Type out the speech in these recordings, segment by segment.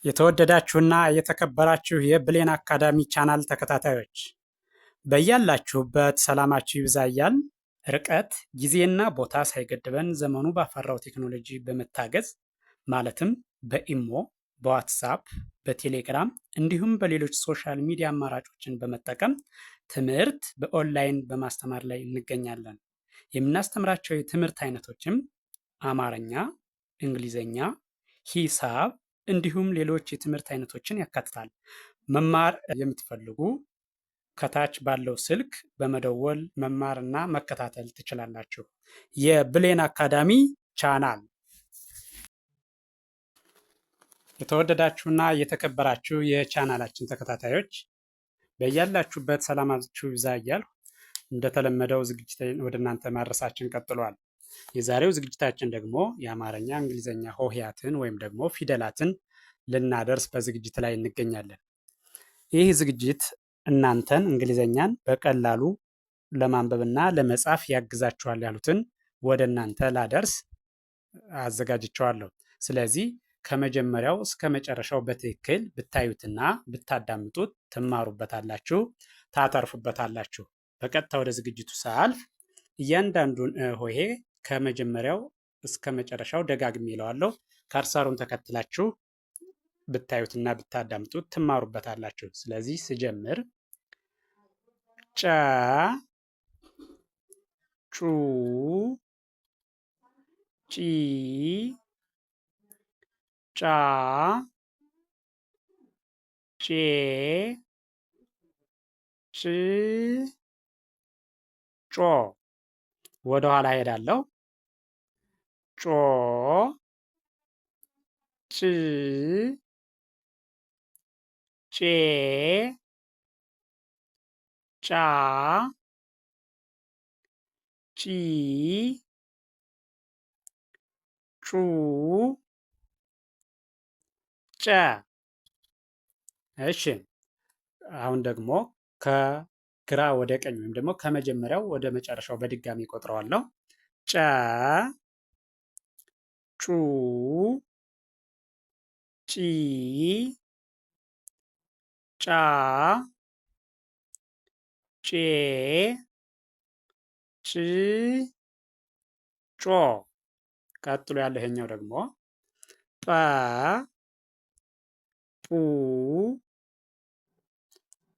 የተወደዳችሁና የተከበራችሁ የብሌን አካዳሚ ቻናል ተከታታዮች በያላችሁበት ሰላማችሁ ይብዛ እያልን ርቀት ጊዜና ቦታ ሳይገድበን ዘመኑ ባፈራው ቴክኖሎጂ በመታገዝ ማለትም በኢሞ፣ በዋትሳፕ፣ በቴሌግራም እንዲሁም በሌሎች ሶሻል ሚዲያ አማራጮችን በመጠቀም ትምህርት በኦንላይን በማስተማር ላይ እንገኛለን። የምናስተምራቸው የትምህርት አይነቶችም አማርኛ፣ እንግሊዘኛ፣ ሂሳብ እንዲሁም ሌሎች የትምህርት አይነቶችን ያካትታል። መማር የምትፈልጉ ከታች ባለው ስልክ በመደወል መማርና መከታተል ትችላላችሁ። የብሌን አካዳሚ ቻናል። የተወደዳችሁና የተከበራችሁ የቻናላችን ተከታታዮች በያላችሁበት ሰላማችሁ ይብዛ እያልኩ እንደተለመደው ዝግጅቴን ወደ እናንተ ማድረሳችን ቀጥሏል። የዛሬው ዝግጅታችን ደግሞ የአማርኛ እንግሊዘኛ ሆሄያትን ወይም ደግሞ ፊደላትን ልናደርስ በዝግጅት ላይ እንገኛለን። ይህ ዝግጅት እናንተን እንግሊዘኛን በቀላሉ ለማንበብና ለመጻፍ ያግዛችኋል ያሉትን ወደ እናንተ ላደርስ አዘጋጅቸዋለሁ። ስለዚህ ከመጀመሪያው እስከ መጨረሻው በትክክል ብታዩትና ብታዳምጡት ትማሩበታላችሁ፣ ታተርፉበታላችሁ። በቀጥታ ወደ ዝግጅቱ ሳልፍ እያንዳንዱን ሆሄ ከመጀመሪያው እስከ መጨረሻው ደጋግሜ እለዋለሁ። ከርሰሩን ተከትላችሁ ብታዩትና ብታዳምጡት ትማሩበታላችሁ። ስለዚህ ስጀምር ጨ ጩ ጪ ጫ ጬ ጭ ጮ። ወደ ኋላ ሄዳለሁ። ጮ ጭ ጬ ጫ ጪ ጩ ጨ። እሺ አሁን ደግሞ ከግራ ወደ ቀኝ ወይም ደግሞ ከመጀመሪያው ወደ መጨረሻው በድጋሚ ቆጥረዋለሁ። ጨ ጩ ጪ ጫ ጬ ጭ ጮ። ቀጥሎ ያለው ይሄኛው ደግሞ ጰ ጱ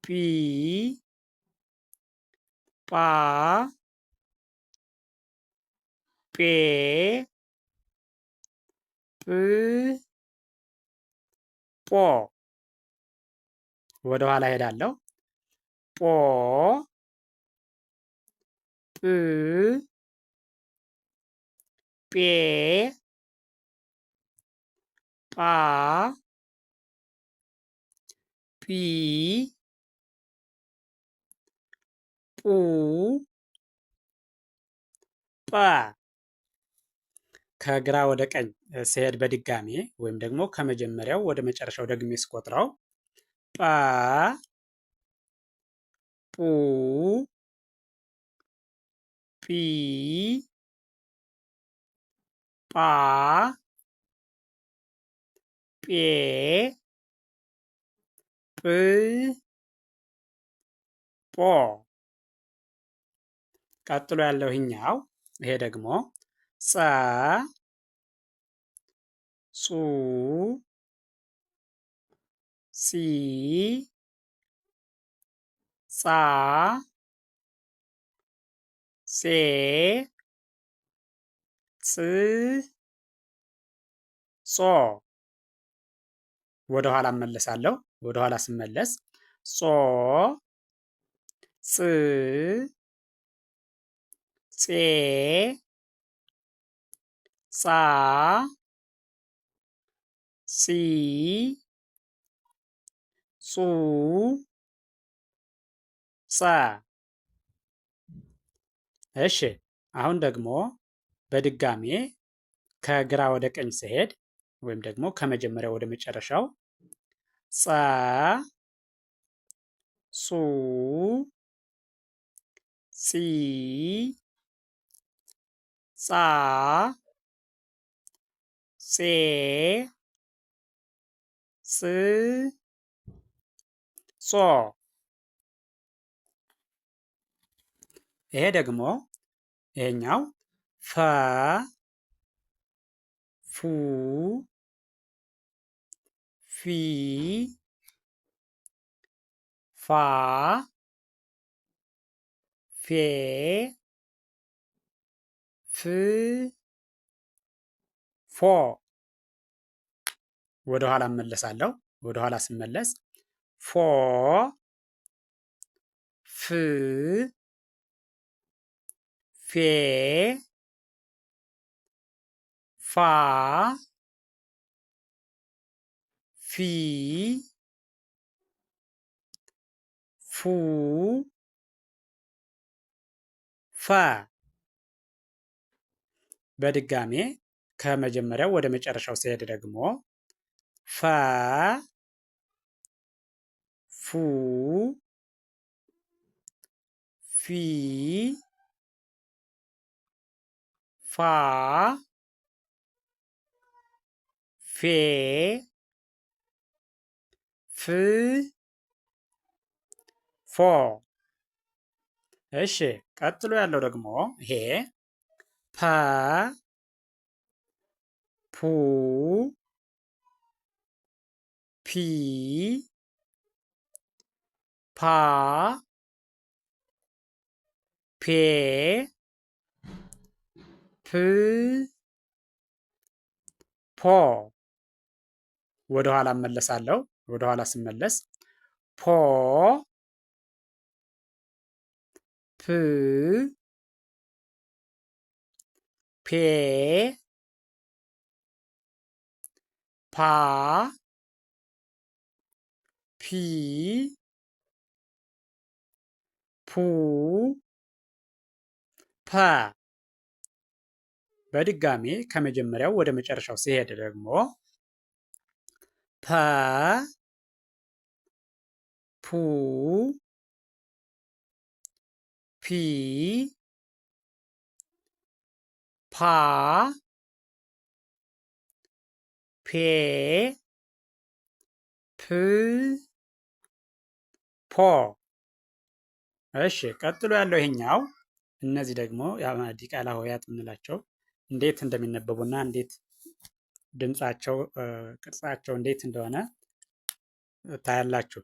ጲ ጳ ጴ ጵ ጶ። ወደ ኋላ ሄዳለሁ። ጶ ጵ ጴ ጳ ጲ ጱ ጰ። ከግራ ወደ ቀኝ ሲሄድ በድጋሜ ወይም ደግሞ ከመጀመሪያው ወደ መጨረሻው ደግሜ ስቆጥረው ጰ ጱ ጲ ጳ ጴ ጵ ጶ። ቀጥሎ ያለው ይሄኛው ይሄ ደግሞ ጸ ጹ ጺ ጻ ጼ ጽ ጾ። ወደ ኋላ እመለሳለሁ። ወደ ኋላ ስመለስ ጾ ጽ ጼ ጻ ጺ ጹ ጸ። እሺ አሁን ደግሞ በድጋሜ ከግራ ወደ ቀኝ ስሄድ ወይም ደግሞ ከመጀመሪያው ወደ መጨረሻው ጸ ጹ ጺ ጻ ጼ ጽ ጾ። ይሄ ደግሞ ይሄኛው ፈ ፉ ፊ ፋ ፌ ፍ ፎ። ወደ ኋላ እመለሳለሁ። ወደ ኋላ ስመለስ ፎ ፍ ፌ ፋ ፊ ፉ ፈ። በድጋሜ ከመጀመሪያው ወደ መጨረሻው ሲሄድ ደግሞ ፈ ፉ ፊ ፋ ፌ ፍ ፎ። እሺ ቀጥሎ ያለው ደግሞ ይሄ ፐ ፑ ፒ ፓ ፔ ፕ ፖ። ወደ ኋላ እመለሳለሁ። ወደ ኋላ ስመለስ ፖ ፕ ፔ ፓ ፒ ፑ ፐ። በድጋሜ ከመጀመሪያው ወደ መጨረሻው ሲሄድ ደግሞ ፐ ፑ ፒ ፓ ፔ ፕ ፖ። እሺ ቀጥሎ ያለው ይሄኛው እነዚህ ደግሞ ዲቃላ ሆሄያት የምንላቸው እንዴት እንደሚነበቡና እንዴት ድምጻቸው ቅርጻቸው እንዴት እንደሆነ ታያላችሁ።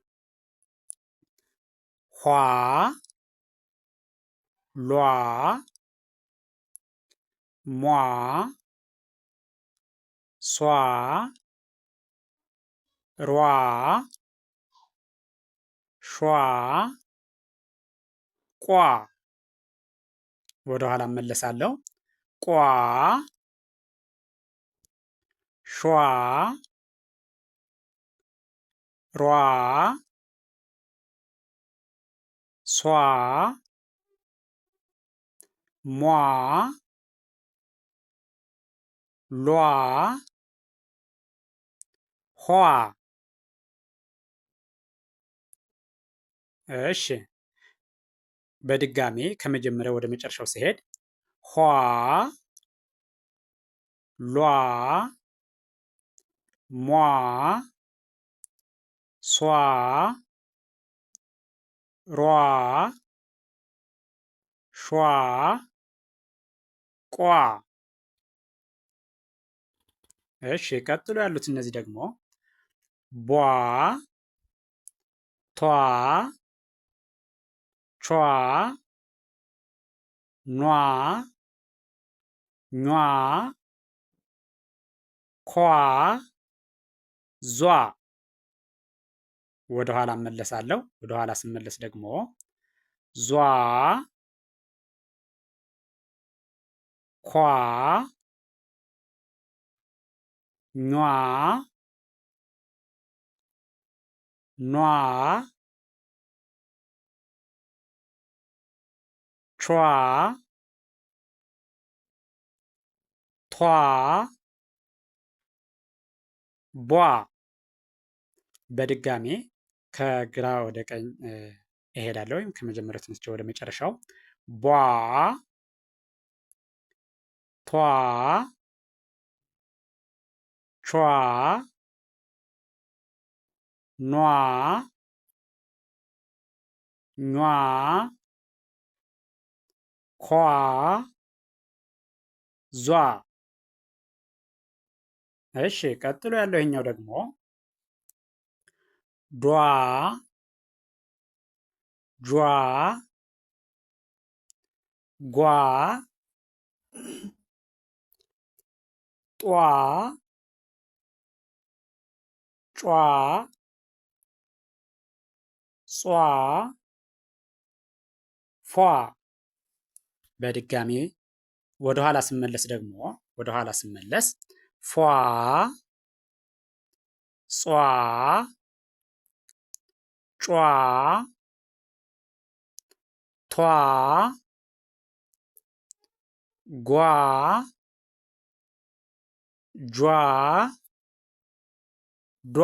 ኋ ሏ ሟ ሷ ሯ ሿ ቋ። ወደ ኋላ እመለሳለሁ። ቋ ሿ ሯ ሷ ሟ ሏ ኋ። እሺ በድጋሜ ከመጀመሪያው ወደ መጨረሻው ሲሄድ ኋ ሏ ሟ ሷ ሯ ሿ ቋ። እሺ ቀጥሎ ያሉት እነዚህ ደግሞ ቧ ቷ ቿ ኗ ኟ ኳ ዟ። ወደ ኋላ እመለሳለሁ። ወደ ኋላ ስመለስ ደግሞ ዟ ኳ ኟ ኗ ቿ ቷ ቧ። በድጋሜ ከግራ ወደ ቀኝ እሄዳለሁ ወይም ከመጀመሪያው ተነስቼ ወደ መጨረሻው ቧ ቷ ቿ ኗ ኟ ኳ ዟ። እሺ ቀጥሎ ያለው ይሄኛው ደግሞ ዷ ጇ ጓ ጧ ጯ ጿ ፏ። በድጋሚ ወደኋላ ስመለስ ደግሞ ወደኋላ ስመለስ ፏ ጿ ጯ ቷ ጓ ጇ ዷ።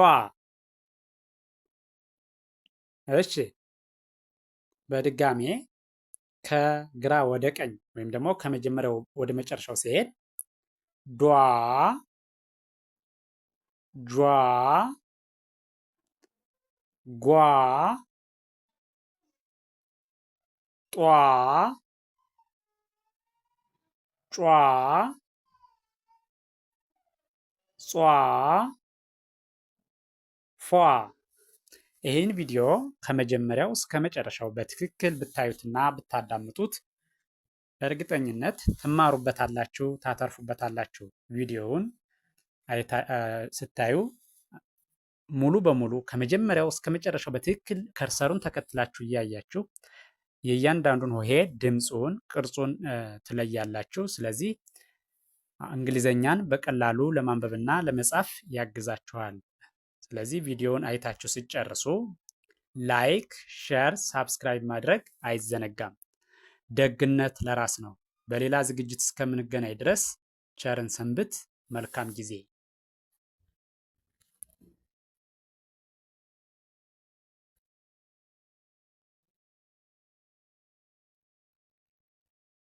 እሺ በድጋሜ ከግራ ወደ ቀኝ ወይም ደግሞ ከመጀመሪያው ወደ መጨረሻው ሲሄድ ዷ ጇ ጓ ጧ ጯ ጿ ፏ። ይህን ቪዲዮ ከመጀመሪያው እስከ መጨረሻው በትክክል ብታዩትና ብታዳምጡት በእርግጠኝነት ትማሩበታላችሁ፣ ታተርፉበታላችሁ። ቪዲዮውን ስታዩ ሙሉ በሙሉ ከመጀመሪያው እስከ መጨረሻው በትክክል ከርሰሩን ተከትላችሁ እያያችሁ የእያንዳንዱን ሆሄ ድምፁን፣ ቅርጹን ትለያላችሁ። ስለዚህ እንግሊዘኛን በቀላሉ ለማንበብና ለመጻፍ ያግዛችኋል። ስለዚህ ቪዲዮውን አይታችሁ ሲጨርሱ ላይክ፣ ሼር፣ ሳብስክራይብ ማድረግ አይዘነጋም። ደግነት ለራስ ነው። በሌላ ዝግጅት እስከምንገናኝ ድረስ ቸርን ሰንብት። መልካም ጊዜ